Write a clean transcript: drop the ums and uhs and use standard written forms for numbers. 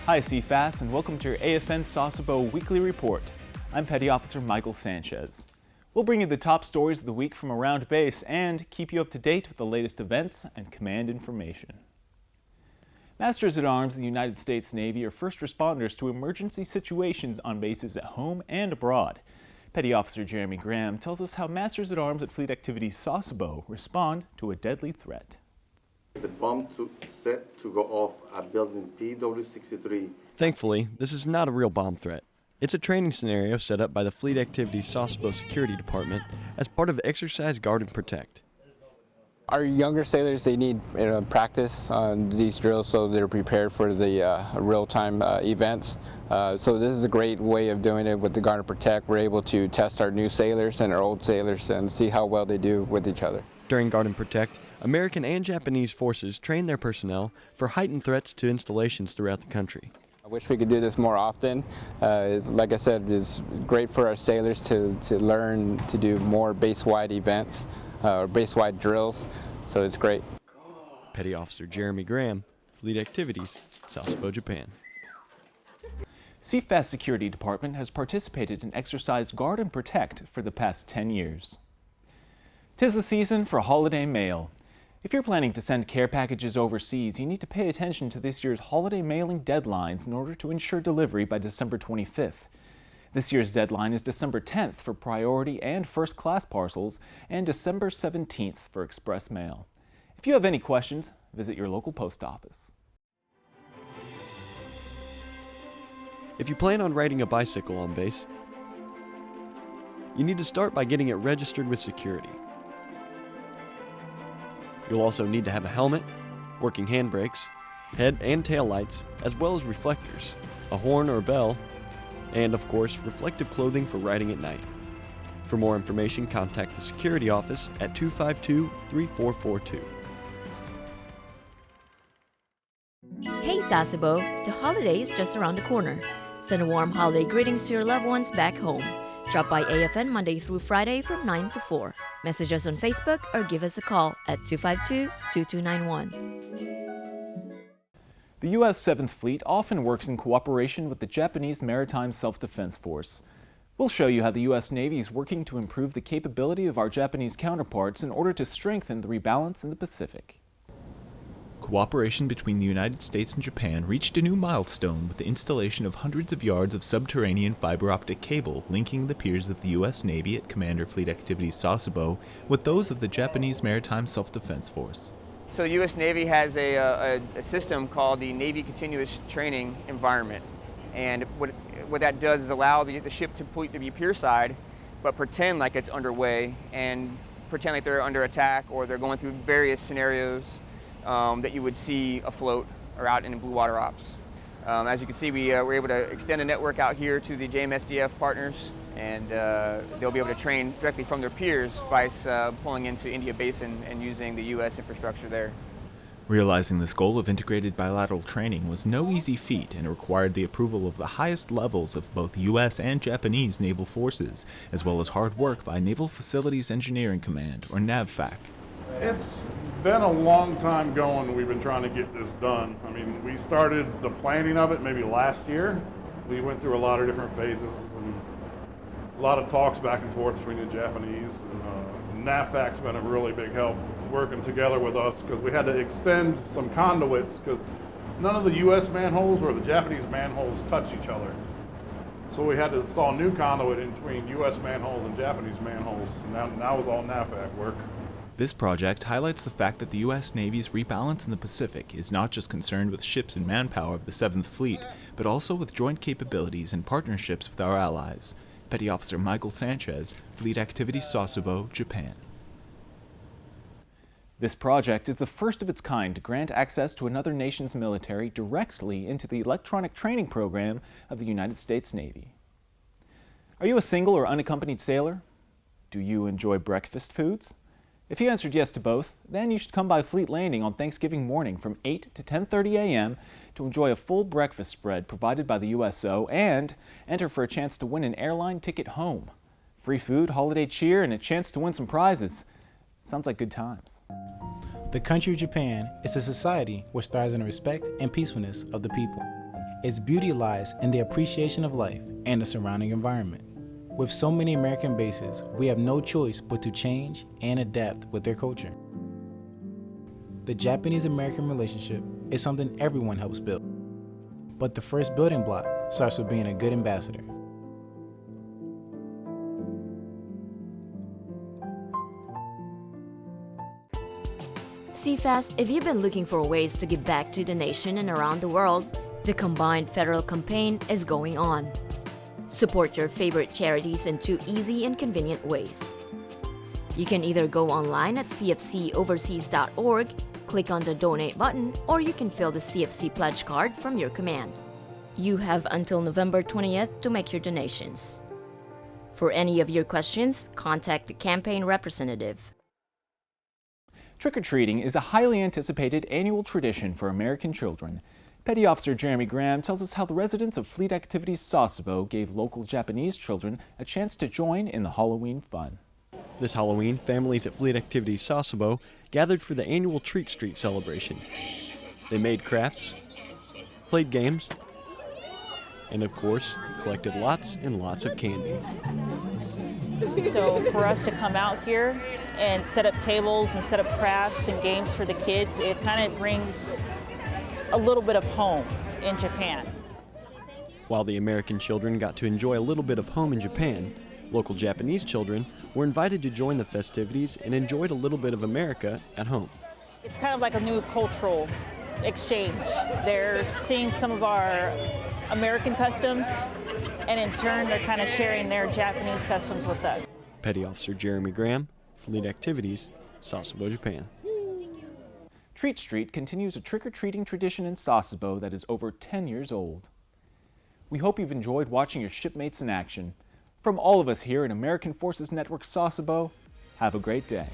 Hi CFAS and welcome to your AFN Sasebo Weekly Report. I'm Petty Officer Michael Sanchez. We'll bring you the top stories of the week from around base and keep you up to date with the latest events and command information. Masters-at-Arms of the United States Navy are first responders to emergency situations on bases at home and abroad. Petty Officer Jeremy Graham tells us how Masters-at-Arms at Fleet Activities Sasebo respond to a deadly threat. There's a bomb set to go off at building PW63. Thankfully, this is not a real bomb threat. It's a training scenario set up by the Fleet Activities Sasebo Security Department as part of Exercise Guard and Protect. Our younger sailors, they need practice on these drills so they're prepared for the real-time events. So this is a great way of doing it with the Guard and Protect. We're able to test our new sailors and our old sailors and see how well they do with each other. During Guard and Protect, American and Japanese forces train their personnel for heightened threats to installations throughout the country. I wish we could do this more often. Like I said, it's great for our sailors to learn to do more base-wide events, or base-wide drills, so it's great. Petty Officer Jeremy Graham, Fleet Activities, Sasebo, Japan. CFAS Security Department has participated in Exercise Guard and Protect for the past 10 years. 'Tis the season for holiday mail. If you're planning to send care packages overseas, you need to pay attention to this year's holiday mailing deadlines in order to ensure delivery by December 25th. This year's deadline is December 10th for priority and first class parcels and December 17th for express mail. If you have any questions, visit your local post office. If you plan on riding a bicycle on base, you need to start by getting it registered with security. You'll also need to have a helmet, working handbrakes, head and tail lights, as well as reflectors, a horn or bell, and of course, reflective clothing for riding at night. For more information, contact the security office at 252-3442. Hey Sasebo, the holiday is just around the corner. Send warm holiday greetings to your loved ones back home. Drop by AFN Monday through Friday from 9 to 4. Message us on Facebook or give us a call at 252-2291. The U.S. 7th Fleet often works in cooperation with the Japanese Maritime Self-Defense Force. We'll show you how the U.S. Navy is working to improve the capability of our Japanese counterparts in order to strengthen the rebalance in the Pacific. Cooperation between the United States and Japan reached a new milestone with the installation of hundreds of yards of subterranean fiber optic cable linking the piers of the U.S. Navy at Commander Fleet Activities Sasebo with those of the Japanese Maritime Self-Defense Force. So the U.S. Navy has a system called the Navy Continuous Training Environment. And what that does is allow the ship to be pierside, but pretend like it's underway and pretend like they're under attack or they're going through various scenarios that you would see afloat or out in blue water ops. As you can see, we were able to extend the network out here to the JMSDF partners, and they'll be able to train directly from their piers by pulling into India Basin and using the U.S. infrastructure there. Realizing this goal of integrated bilateral training was no easy feat and required the approval of the highest levels of both U.S. and Japanese naval forces, as well as hard work by Naval Facilities Engineering Command, or NAVFAC. It's been a long time going. We've been trying to get this done. I mean, we started the planning of it maybe last year. We went through a lot of different phases and a lot of talks back and forth between the Japanese. And NAVFAC's been a really big help working together with us because we had to extend some conduits because none of the U.S. manholes or the Japanese manholes touch each other. So we had to install new conduit in between U.S. manholes and Japanese manholes. And that was all NAVFAC work. This project highlights the fact that the U.S. Navy's rebalance in the Pacific is not just concerned with ships and manpower of the 7th Fleet, but also with joint capabilities and partnerships with our allies. Petty Officer Michael Sanchez, Fleet Activities Sasebo, Japan. This project is the first of its kind to grant access to another nation's military directly into the electronic training program of the United States Navy. Are you a single or unaccompanied sailor? Do you enjoy breakfast foods? If you answered yes to both, then you should come by Fleet Landing on Thanksgiving morning from 8 to 10:30 a.m. to enjoy a full breakfast spread provided by the USO and enter for a chance to win an airline ticket home. Free food, holiday cheer, and a chance to win some prizes. Sounds like good times. The country of Japan is a society which thrives in the respect and peacefulness of the people. Its beauty lies in the appreciation of life and the surrounding environment. With so many American bases, we have no choice but to change and adapt with their culture. The Japanese-American relationship is something everyone helps build. But the first building block starts with being a good ambassador. CFAS, if you've been looking for ways to give back to the nation and around the world, the combined federal campaign is going on. Support your favorite charities in 2 easy and convenient ways. You can either go online at cfcoverseas.org, click on the donate button, or you can fill the CFC pledge card from your command. You have until November 20th to make your donations. For any of your questions, contact the campaign representative. Trick-or-treating is a highly anticipated annual tradition for American children. Petty Officer Jeremy Graham tells us how the residents of Fleet Activities Sasebo gave local Japanese children a chance to join in the Halloween fun. This Halloween, families at Fleet Activities Sasebo gathered for the annual Treat Street celebration. They made crafts, played games, and of course, collected lots and lots of candy. So for us to come out here and set up tables and set up crafts and games for the kids, it kind of brings a little bit of home in Japan. While the American children got to enjoy a little bit of home in Japan, local Japanese children were invited to join the festivities and enjoyed a little bit of America at home. It's kind of like a new cultural exchange. They're seeing some of our American customs, and in turn they're kind of sharing their Japanese customs with us. Petty Officer Jeremy Graham, Fleet Activities, Sasebo, Japan. Treat Street continues a trick-or-treating tradition in Sasebo that is over 10 years old. We hope you've enjoyed watching your shipmates in action. From all of us here at American Forces Network Sasebo, have a great day.